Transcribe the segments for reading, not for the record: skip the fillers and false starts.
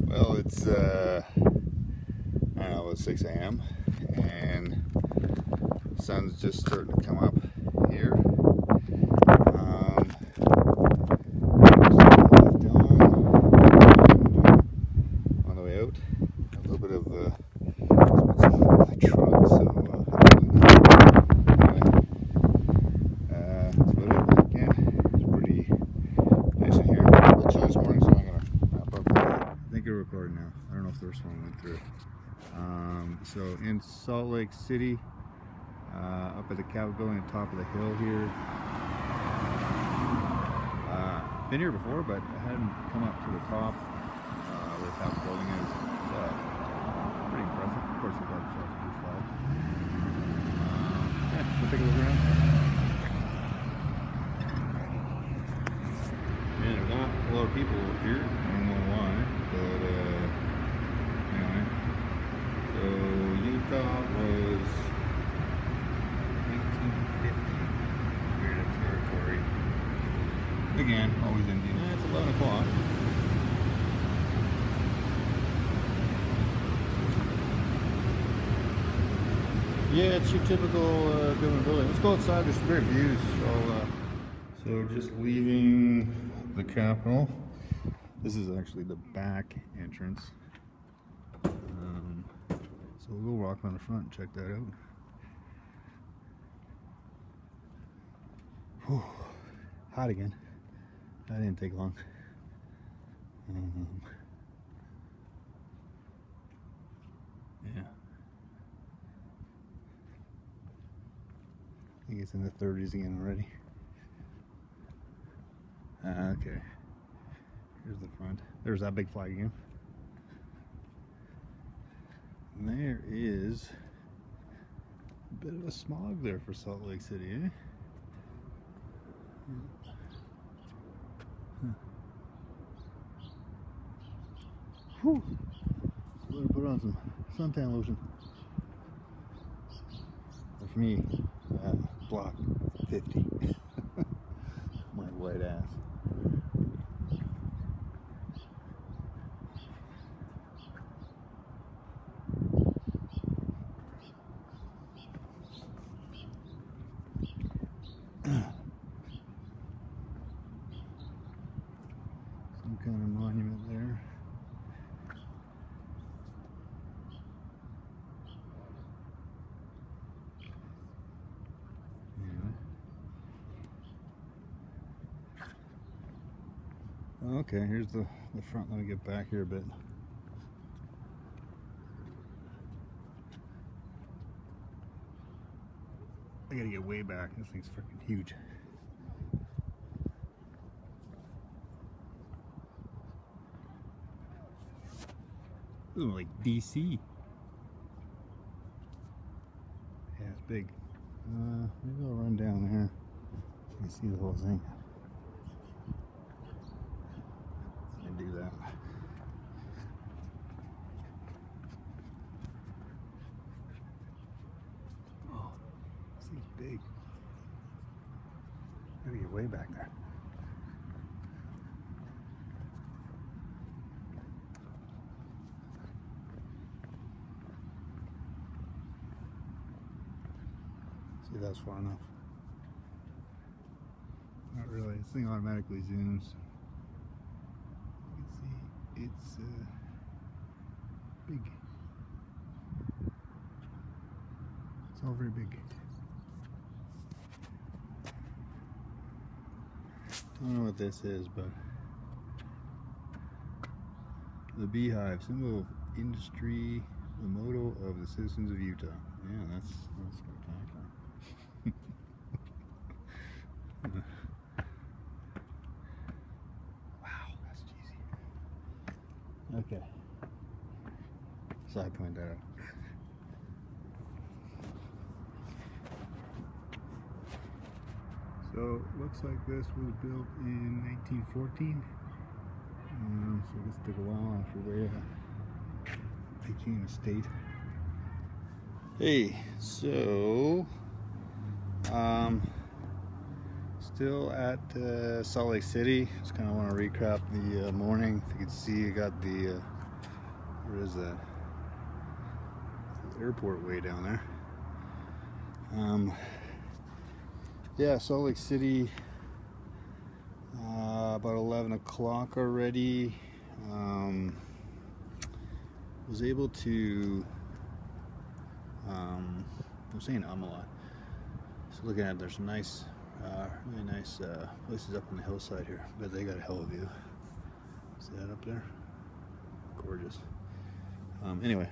Well, it's I don't know, it's 6 a.m. and the sun's just starting to come up here. On the way out, a little bit of some of my truck, so anyway, that's about it. Again, it's pretty nice in here. It's chilly this morning, so I'm gonna wrap up. I think you're recording now. I don't know if the first one went through. So in Salt Lake City, up at the Capitol building on top of the hill here. Been here before, but I hadn't come up to the top where the Capitol building is. Pretty impressive. Of course, they've got themselves a good flag. Yeah, we'll take a look around. Man, there's not a lot of people up here. I don't know why, but anyway. So Utah was 1950 created territory. Again, always Indian. It's 11 o'clock. Yeah, it's your typical government building. Let's go outside. There's some great views. So just leaving the Capitol. This is actually the back entrance. So we'll walk on the front and check that out. Whew. Hot again. That didn't take long. Yeah. I think it's in the 30s again already. Okay. Here's the front. There's that big flag again. And there is a bit of a smog there for Salt Lake City, eh? Whew. So better put on some suntan lotion. Or for me, block 50. My white ass. Some kind of monument there. Okay, here's the front. Let me get back here a bit. I gotta get way back. This thing's freaking huge. Ooh, like DC. Yeah, it's big. Maybe I'll run down there so you can see the whole thing. Do that. Oh, this thing's big. Gotta get way back there. See, that's far enough. Not really. This thing automatically zooms. It's big. It's all very big. Don't know what this is, but the beehive, symbol of industry, the motto of the citizens of Utah. Yeah, that's spectacular. Okay, so I point that out. So looks like this was built in 1914. So this took a while after they became a state. Hey, so Still at Salt Lake City. Just kind of want to recap the morning. If you can see, I got the where is that? The airport way down there. Yeah, Salt Lake City. About 11 o'clock already. Was able to. I'm saying a lot. So looking at, there's some nice. Really nice places up on the hillside here, but they got a hell of a view. See that up there? Gorgeous. Anyway,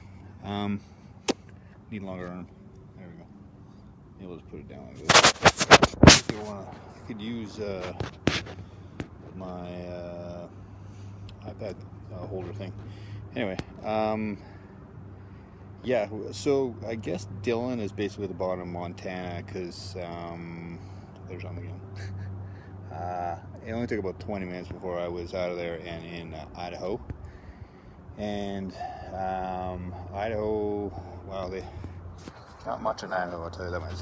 need longer arm. There we go. Maybe we'll just put it down like this. If you wanna, I could use my iPad holder thing. Anyway, yeah. So I guess Dillon is basically the bottom of Montana because. There's them again. It only took about 20 minutes before I was out of there and in Idaho. And Idaho, wow, they not much in Idaho, I'll tell you that much. It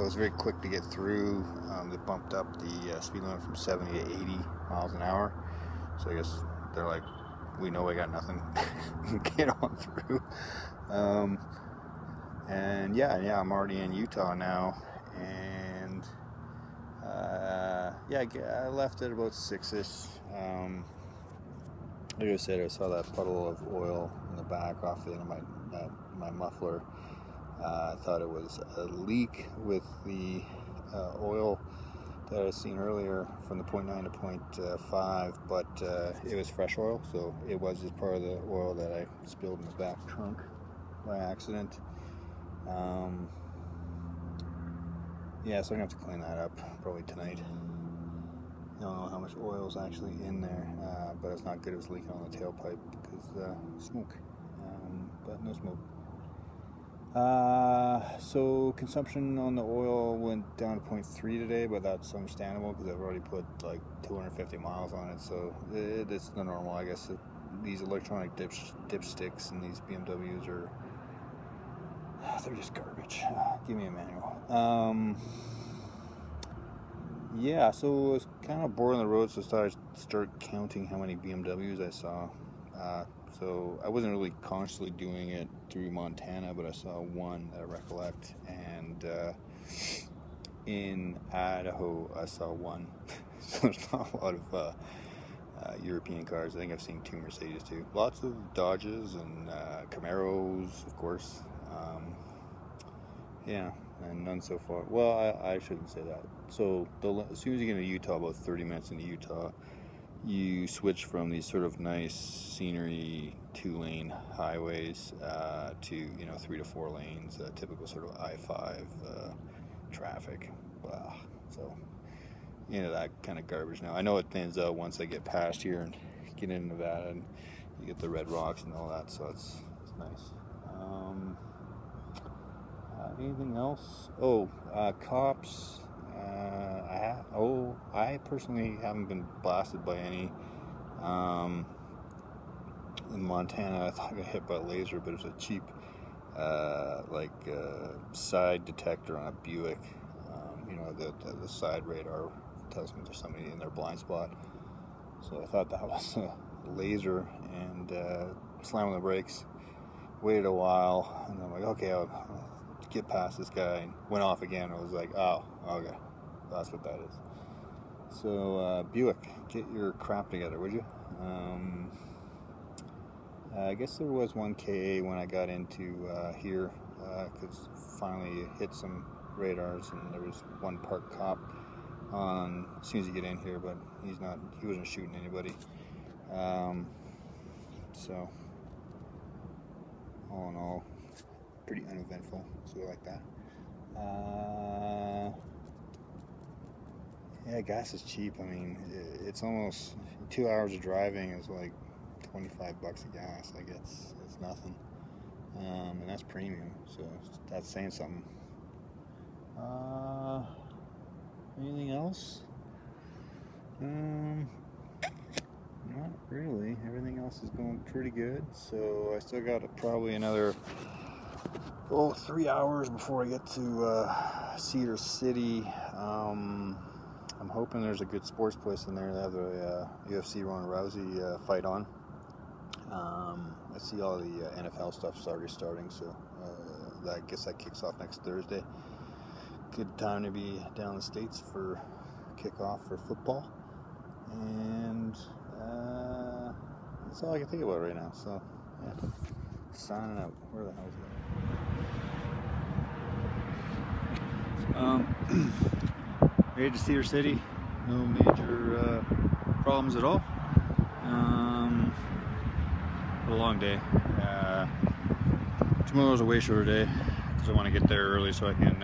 was very quick to get through. They bumped up the speed limit from 70 to 80 miles an hour. So I guess they're like, we know we got nothing. Get on through. And yeah, I'm already in Utah now. And yeah, I left at about 6ish. Like I said, I saw that puddle of oil in the back off the end of my muffler. I thought it was a leak with the oil that I seen earlier from the 0.9 to 0.5, but it was fresh oil, so it was just part of the oil that I spilled in the back trunk by accident. Yeah, so I'm going to have to clean that up probably tonight. I don't know how much oil is actually in there, but it's not good. It was leaking on the tailpipe because smoke, but no smoke. So consumption on the oil went down to 0.3 today, but that's understandable because I've already put like 250 miles on it, so it's the normal, I guess. These electronic dipsticks and these BMWs are... they're just garbage. Give me a manual. Yeah, so it was kind of bored on the road, so I started start counting how many BMWs I saw. So I wasn't really consciously doing it through Montana, but I saw one that I recollect, and in Idaho I saw one. So there's not a lot of European cars. I think I've seen 2 Mercedes too. Lots of Dodges and Camaros, of course. Yeah, and none so far. Well, I shouldn't say that. So as soon as you get into Utah, about 30 minutes into Utah, you switch from these sort of nice scenery 2-lane highways to 3 to 4 lanes, typical sort of I-5 traffic. Wow. So into that kind of garbage now. I know it thins out once I get past here and get into Nevada, and you get the red rocks and all that. So it's nice. Anything else? Cops. I personally haven't been blasted by any. In Montana, I thought I got hit by a laser, but it was a cheap, side detector on a Buick. The side radar tells me there's somebody in their blind spot. So I thought that was a laser, and slammed on the brakes. Waited a while, and I'm like, okay, I'll get past this guy, and went off again. I was like, oh, okay, that's what that is. So Buick, get your crap together, would you? I guess there was one KA when I got into here, because finally hit some radars, and there was one parked cop on as soon as you get in here, but he wasn't shooting anybody. So all in all, pretty uneventful, so I like that. Yeah, gas is cheap. I mean, it's almost 2 hours of driving is like $25 a gas. Like it's nothing, and that's premium, so that's saying something. Anything else? Not really. Everything else is going pretty good. So I still got probably another 3 hours before I get to Cedar City. I'm hoping there's a good sports place in there. They have a UFC Ronda Rousey fight on. I see all the NFL stuff's already starting, so I guess that kicks off next Thursday. Good time to be down in the States for kickoff for football, and that's all I can think about right now. So, yeah, signing out. Where the hell is that? Made it to Cedar City. No major problems at all. A long day. Tomorrow's a way shorter day because I want to get there early so I can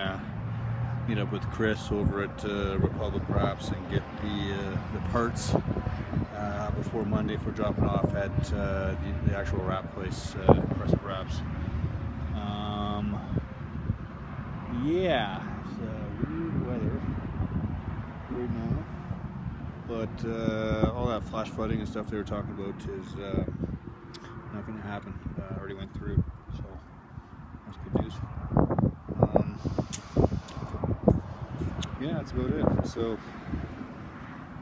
meet up with Chris over at Republic Wraps and get the parts before Monday for dropping off at the actual wrap place, Impressive Wraps. Yeah, it's weird weather right now, but all that flash flooding and stuff they were talking about is not going to happen. Already went through, so that's good news. Yeah, that's about it. So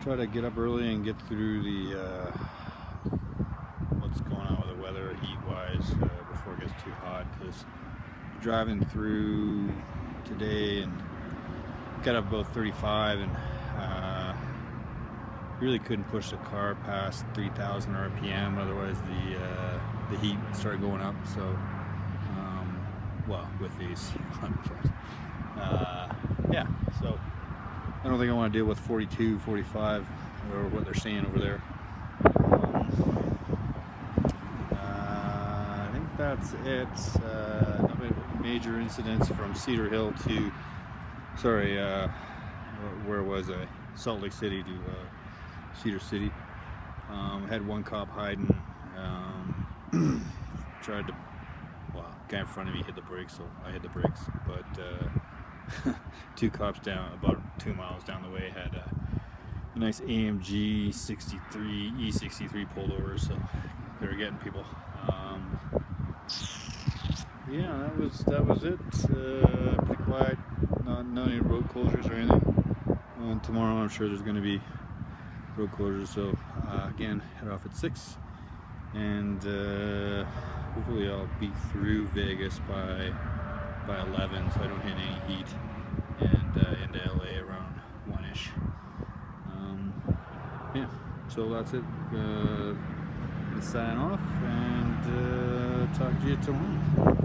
try to get up early and get through the what's going on with the weather heat-wise before it gets too hot. Because driving through today and got up about 35 and really couldn't push the car past 3,000 RPM, otherwise the heat started going up. So, well, with these yeah, so I don't think I want to deal with 42, 45, or what they're saying over there. I think that's it. No major incidents from Cedar Hill to, sorry, where was I? Salt Lake City to Cedar City. Had one cop hiding. Tried to, well, guy in front of me hit the brakes, so I hit the brakes. But two cops down, about 2 miles down the way, had a nice AMG 63 E63 pulled over, so they were getting people. Yeah, that was it. Pretty quiet. Not any road closures or anything. And tomorrow I'm sure there's going to be road closures, so again, head off at 6, and hopefully I'll be through Vegas by 11, so I don't hit any heat, and into LA around 1-ish. Yeah, so that's it. Sign off and talk to you tomorrow.